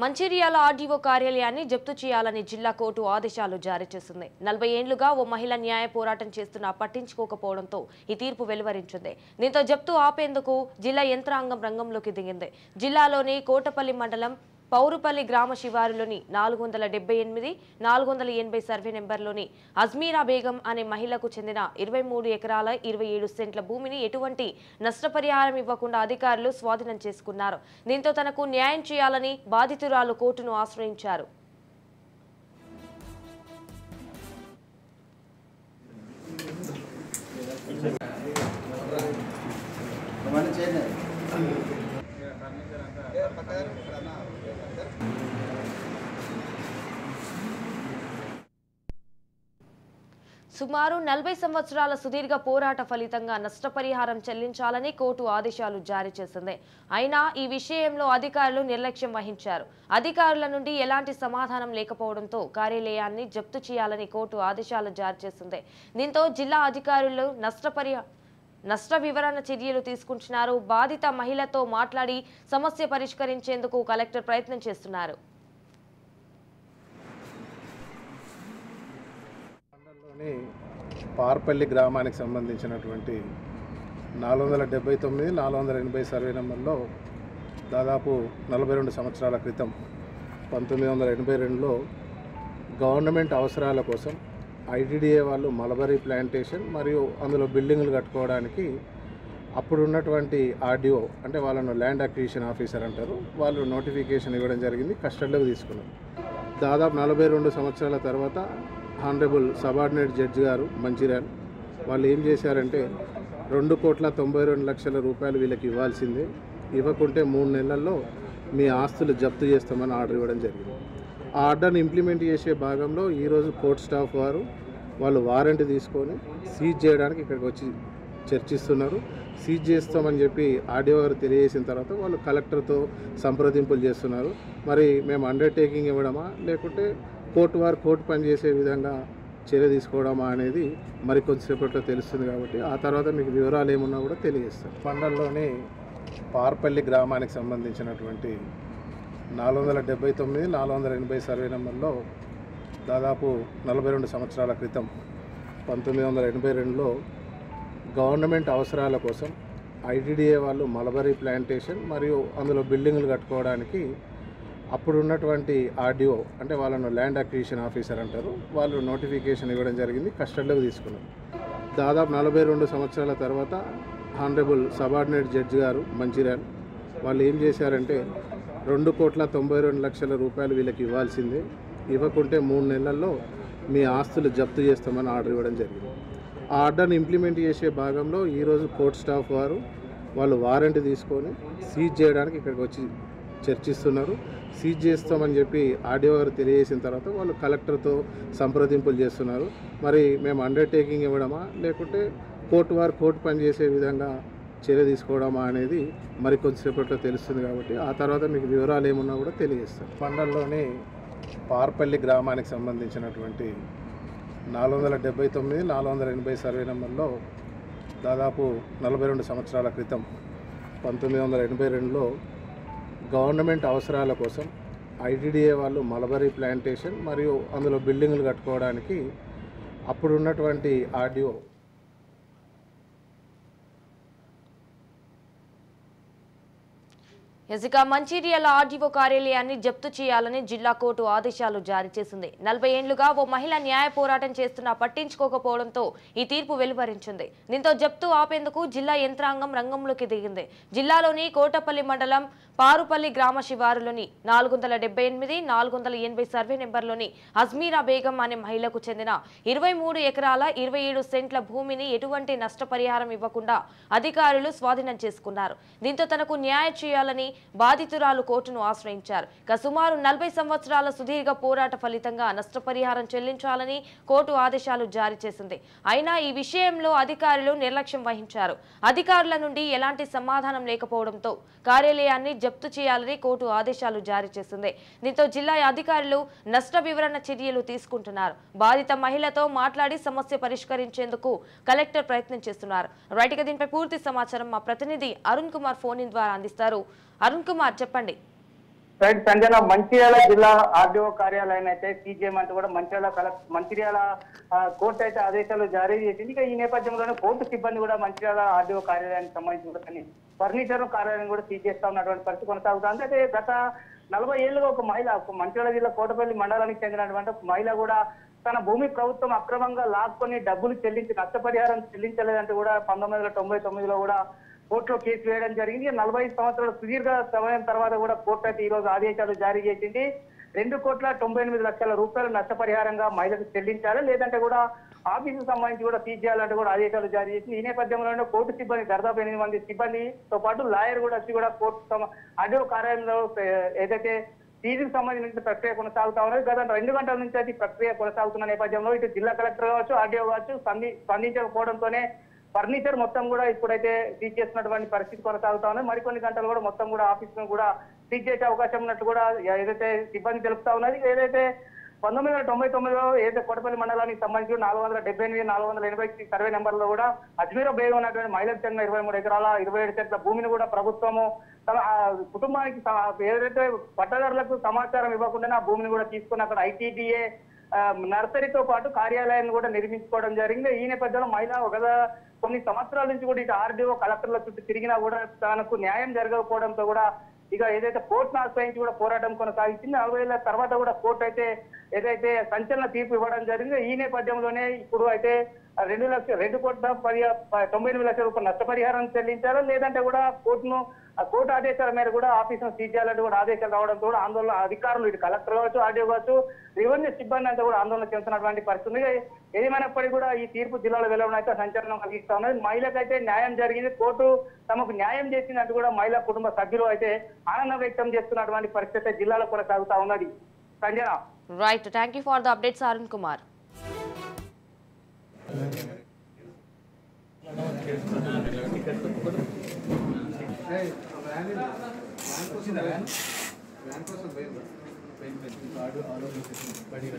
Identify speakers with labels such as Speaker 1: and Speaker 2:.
Speaker 1: Mancherial RDO కార్యాలయాన్ని జప్తు చేయాలని జిల్లా కోర్టు ఆదేశాలు జారీ చేసింది. 40 ఏళ్లుగా ఓ మహిళ న్యాయ పోరాటం చేస్తున్నా పట్టించుకోకపోవడంతో ఈ తీర్పు వెలువరించింది. దీంతో జప్తు ఆపేందుకు జిల్లా యంత్రాంగం రంగంలోకి దిగింది. జిల్లాలోని కోటపల్లి మండలం పౌరుపల్లి గ్రామ శివారులోని 478, 480 సర్వే నెంబర్లోని అజ్మీరా బేగం అనే మహిళకు చెందిన 23 ఎకరాల 27 సెంట్ల భూమిని ఎటువంటి నష్టపరిహారం ఇవ్వకుండా అధికారులు స్వాధీనం చేసుకున్నారు. దీంతో తనకు న్యాయం చేయాలని బాధితురాలు కోర్టును ఆశ్రయించారు. సుమారు 40 సంవత్సరాల సుదీర్ఘ పోరాట ఫలితంగా నష్టపరిహారం చెల్లించాలని కోర్టు ఆదేశాలు జారీ చేసింది. అయినా ఈ విషయంలో అధికారులు నిర్లక్ష్యం వహించారు. అధికారుల నుండి ఎలాంటి సమాధానం లేకపోవడంతో కార్యాలయాన్ని జప్తు చేయాలని కోర్టు ఆదేశాలు జారీ చేసింది. దీంతో జిల్లా అధికారులు నష్ట వివరణ చర్యలు తీసుకుంటున్నారు. బాధిత మహిళతో మాట్లాడి సమస్య పరిష్కరించేందుకు కలెక్టర్ ప్రయత్నం చేస్తున్నారు.
Speaker 2: పార్పల్లి గ్రామానికి సంబంధించినటువంటి 479, 480 సర్వే నెంబర్లో దాదాపు 42 సంవత్సరాల క్రితం 1982లో గవర్నమెంట్ అవసరాల కోసం ఐటీడీఏ వాళ్ళు మలబరీ ప్లాంటేషన్ మరియు అందులో బిల్డింగులు కట్టుకోవడానికి అప్పుడున్నటువంటి ఆర్డీఓ అంటే వాళ్ళను ల్యాండ్ అక్విజిషన్ ఆఫీసర్ అంటారు, వాళ్ళు నోటిఫికేషన్ ఇవ్వడం జరిగింది. కస్టడీలోకి తీసుకున్నారు. దాదాపు 42 సంవత్సరాల తర్వాత హానరబుల్ సబార్డినేట్ జడ్జి గారు మంచిర్యాల వాళ్ళు ఏం చేశారంటే 2,92,00,000 రూపాయలు వీళ్ళకి ఇవ్వాల్సిందే, ఇవ్వకుంటే 3 నెలల్లో మీ ఆస్తులు జప్తు చేస్తామని ఆర్డర్ ఇవ్వడం జరిగింది. ఆ ఆర్డర్ని ఇంప్లిమెంట్ చేసే భాగంలో ఈరోజు కోర్ట్ స్టాఫ్ వాళ్ళు వారెంట్ తీసుకొని సీజ్ చేయడానికి ఇక్కడికి వచ్చి చర్చిస్తున్నారు. సీజ్ చేస్తామని చెప్పి ఆర్డీఓ గారు తెలియజేసిన తర్వాత వాళ్ళు కలెక్టర్తో సంప్రదింపులు చేస్తున్నారు. మరి మేము అండర్టేకింగ్ ఇవ్వడమా లేకుంటే కోర్టు పనిచేసే విధంగా చర్య తీసుకోవడమా అనేది మరి కొద్దిసేపట్లో తెలుస్తుంది. కాబట్టి ఆ తర్వాత మీకు వివరాలు ఏమున్నా కూడా తెలియజేస్తారు. మండలంలోని పార్పల్లి గ్రామానికి సంబంధించినటువంటి 479, 480 సర్వే నెంబర్లో దాదాపు 42 సంవత్సరాల క్రితం 1982లో గవర్నమెంట్ అవసరాల కోసం ఐటీడీఏ వాళ్ళు మలబరీ ప్లాంటేషన్ మరియు అందులో బిల్డింగులు కట్టుకోవడానికి అప్పుడున్నటువంటి ఆర్డీఓ అంటే వాళ్ళను ల్యాండ్ అక్విజిషన్ ఆఫీసర్ అంటారు, వాళ్ళు నోటిఫికేషన్ ఇవ్వడం జరిగింది. కస్టడీలోకి తీసుకున్నారు. దాదాపు 42 సంవత్సరాల తర్వాత హానరబుల్ సబార్డినేట్ జడ్జి గారు మంచిర్యాల వాళ్ళు ఏం చేశారంటే 2,92,00,000 రూపాయలు వీళ్ళకి ఇవ్వాల్సిందే, ఇవ్వకుంటే 3 నెలల్లో మీ ఆస్తులు జప్తు చేస్తామని ఆర్డర్ ఇవ్వడం జరిగింది. ఆ ఆర్డర్ని ఇంప్లిమెంట్ చేసే భాగంలో ఈరోజు కోర్ట్ స్టాఫ్ వాళ్ళు వారెంట్ తీసుకొని సీజ్ చేయడానికి ఇక్కడికి వచ్చి చర్చిస్తున్నారు. సీజ్ చేస్తామని చెప్పి ఆర్డీఓ గారు తెలియజేసిన తర్వాత వాళ్ళు కలెక్టర్తో సంప్రదింపులు చేస్తున్నారు. మరి మేము అండర్టేకింగ్ ఇవ్వడమా లేకుంటే కోర్టు పనిచేసే విధంగా చర్య తీసుకోవడమా అనేది మరి కొద్దిసేపట్లో తెలుస్తుంది. కాబట్టి ఆ తర్వాత మీకు వివరాలు ఏమున్నా కూడా తెలియజేస్తారు. మండలంలోని పార్పల్లి గ్రామానికి సంబంధించినటువంటి 479, 480 సర్వే నెంబర్లో దాదాపు 42 సంవత్సరాల క్రితం 1982లో గవర్నమెంట్ అవసరాల కోసం ఐటీడీఏ వాళ్ళు మలబరీ ప్లాంటేషన్ మరియు అందులో బిల్డింగులు కట్టుకోవడానికి అప్పుడున్నటువంటి ఆర్డీఓ
Speaker 1: మంచిర్యాల ఆర్డీఓ కార్యాలయాన్ని జప్తు చేయాలని జిల్లా కోర్టు ఆదేశాలు జారీ చేసింది. 40 ఏళ్లుగా ఓ మహిళ న్యాయ పోరాటం చేస్తున్నా పట్టించుకోకపోవడంతో ఈ తీర్పు వెలువరించింది. దీంతో జప్తు ఆపేందుకు జిల్లా యంత్రాంగం రంగంలోకి దిగింది. జిల్లాలోని కోటపల్లి మండలం పారుపల్లి గ్రామ శివారులోని 478, 480 సర్వే నెంబర్లోని అజ్మీరా బేగం అనే మహిళకు చెందిన 23 ఎకరాల 27 సెంట్ల భూమిని ఎటువంటి నష్టపరిహారం ఇవ్వకుండా అధికారులు స్వాధీనం చేసుకున్నారు. దీంతో తనకు న్యాయం చేయాలని బాధితురాలు కోర్టును ఆశ్రయించారు. సుమారు 40 సంవత్సరాల సుదీర్ఘ పోరాట ఫలితంగా నష్టపరిహారం చెల్లించాలని కోర్టు ఆదేశాలు జారీ చేసింది. అయినా ఈ విషయంలో అధికారులు నిర్లక్ష్యం వహించారు. అధికారుల నుండి ఎలాంటి సమాధానం లేకపోవడంతో కార్యాలయాన్ని జప్తు చేయాలని కోర్టు ఆదేశాలు జారీ చేసింది. దీంతో జిల్లా అధికారులు నష్ట వివరణ చర్యలు తీసుకుంటున్నారు. బాధిత మహిళతో మాట్లాడి సమస్య పరిష్కరించేందుకు కలెక్టర్ ప్రయత్నం చేస్తున్నారు. రైట్ గా దీనిపై పూర్తి సమాచారం మా ప్రతినిధి అరుణ్ కుమార్ ఫోన్ ద్వారా అందిస్తారు. అరుణ్ కుమార్ చెప్పండి.
Speaker 3: రైట్ సంజన, మంచిర్యాల జిల్లా ఆర్డీఓ కార్యాలయాన్ని అయితే సీజీఎం అంటూ కూడా మంచిర్యాల కోర్టు అయితే ఆదేశాలు జారీ చేసింది. ఇక ఈ నేపథ్యంలోనే కోర్టు సిబ్బంది కూడా మంచిర్యాల ఆర్డీఓ కార్యాలయానికి సంబంధించి కూడా కొన్ని ఫర్నిచర్ కార్యాలయం కూడా సీజ్ చేస్తా ఉన్నటువంటి పరిస్థితి కొనసాగుతుంది. అయితే గత 40 ఏళ్లుగా ఒక మహిళ మంచిర్యాల జిల్లా కోటపల్లి మండలానికి చెందినటువంటి ఒక మహిళ కూడా తన భూమి ప్రభుత్వం అక్రమంగా లాక్కొని డబ్బులు చెల్లించి నష్టపరిహారం చెల్లించలేదంటూ కూడా 1999లో కూడా కోర్టులో కేసు వేయడం జరిగింది. 45 సంవత్సరాల సుదీర్ఘ సమయం తర్వాత కూడా కోర్టు అయితే ఈ రోజు ఆదేశాలు జారీ చేసింది. 2,98,00,000 రూపాయలు నష్టపరిహారంగా మహిళకు చెల్లించాలి, లేదంటే కూడా ఆఫీసుకు సంబంధించి కూడా సీజ్ చేయాలంటే కూడా ఆదేశాలు జారీ చేసింది. ఈ నేపథ్యంలోనే కోర్టు సిబ్బంది దాదాపు 8 మంది సిబ్బందితో పాటు లాయర్ కూడా వచ్చి కూడా కోర్టు ఆర్డీఓ కార్యాలయంలో ఏదైతే సీజుకు సంబంధించిన ప్రక్రియ కొనసాగుతా ఉన్నది. గత 2 గంటల నుంచి అయితే ప్రక్రియ కొనసాగుతున్న నేపథ్యంలో ఇటు జిల్లా కలెక్టర్ కావచ్చు, ఆర్డీఓ కావచ్చు స్పందించకపోవడంతోనే ఫర్నిచర్ మొత్తం కూడా ఇప్పుడైతే సీజ్ చేసినటువంటి పరిస్థితి కొనసాగుతా ఉంది. మరికొన్ని గంటలు కూడా మొత్తం కూడా ఆఫీస్ ను కూడా సీజ్ చేసే అవకాశం ఉన్నట్టు కూడా ఏదైతే సిబ్బంది తెలుపుతా ఉన్నది. ఏదైతే 1999లో ఏదైతే కోటపల్లి మండలానికి సంబంధించి 478, 480 సర్వే నెంబర్లో కూడా అజ్మీరా బేగం ఉన్నటువంటి మహిళకు చెందిన 23 ఎకరాల 27 సెంట్ల భూమిని కూడా ప్రభుత్వము తమ కుటుంబానికి ఏదైతే పట్టదారులకు సమాచారం ఇవ్వకుండా ఆ భూమిని కూడా తీసుకుని అక్కడ ఐటీడీఏ నర్సరీతో పాటు కార్యాలయాన్ని కూడా నిర్మించుకోవడం జరిగింది. ఈ నేపథ్యంలో మహిళ కొన్ని సంవత్సరాల నుంచి కూడా ఇటు ఆర్డీఓ కలెక్టర్ల చుట్టూ తిరిగినా కూడా తనకు న్యాయం జరగకపోవడంతో కూడా ఇక ఏదైతే కోర్టును ఆశ్రయించి కూడా పోరాటం కొనసాగించింది. 40 ఏళ్ల తర్వాత కూడా కోర్టు అయితే ఏదైతే సంచలన తీర్పు ఇవ్వడం జరిగింది. ఈ నేపథ్యంలోనే ఇప్పుడు అయితే 2,98,00,000 రూపాయలు నష్టపరిహారం చెల్లించారా, లేదంటే కూడా కోర్టు ఆదేశాల మేర కూడా ఆఫీసును సీజ్ చేయాలంటే కూడా ఆదేశాలు రావడంతో కూడా ఆందోళన అధికారులు ఇటు కలెక్టర్ కావచ్చు, ఆర్డీఓ కావచ్చు, రెవెన్యూ సిబ్బంది అంతా కూడా ఆందోళన చెందుతున్నటువంటి పరిస్థితి. ఏదేమైనప్పటికీ కూడా ఈ తీర్పు జిల్లాలో వెలువడం అయితే సంచలనం కలిగిస్తా ఉన్నది. మహిళకైతే న్యాయం జరిగింది, కోర్టు తమకు న్యాయం చేసినట్టు కూడా మహిళా కుటుంబ సభ్యులు అయితే ఆనందం వ్యక్తం చేస్తున్నటువంటి పరిస్థితి జిల్లాలో కొనసాగుతా ఉన్నది. Sanjana,
Speaker 1: right, thank you for the updates Arun Kumar.
Speaker 4: బయట